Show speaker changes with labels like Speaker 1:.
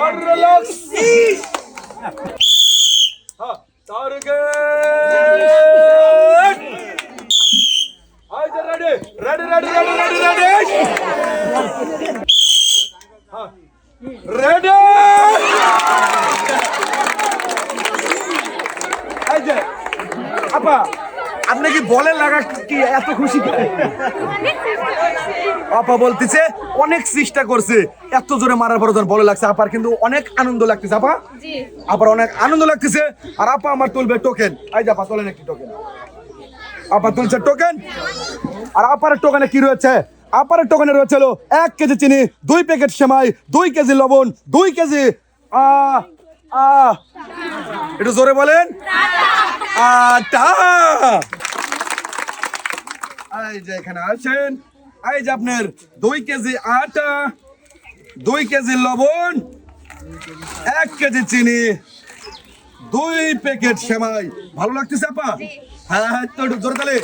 Speaker 1: আর relax. হ্যাঁ, target. I যা ready ready ready ready ready ready. হ্যাঁ, রেডি। এই যে আপা, আপনি কি বলে লাগা কি এত খুশি? আপা বলতেছে অনেক চেষ্টা করছে, এত জোরে মারার পর বলে লাগছে। আপার কিন্তু অনেক আনন্দ লাগতেছে। আপা আপার অনেক আনন্দ লাগতেছে। আর আপা আমার তুলবে টোকেন। এই যে আপা তোলেন একটি টোকেন। আপা তুলছে টোকেন। আর আপার টোকেনে কি রয়েছে? আপার টোকেনে রয়েছে 1 কেজি চিনি, 2 প্যাকেট সেমাই, 2 কেজি লবণ, 2 কেজি একটু জোরে বলেন আটা। এই যে এখানে আছেন, এই যে আপনার 2 কেজি আটা, 2 কেজি লবণ, 1 কেজি চিনি, 2 প্যাকেট সেমাই। ভালো লাগতেছে আপা? হ্যাঁ, তো একটু জোরে তালে।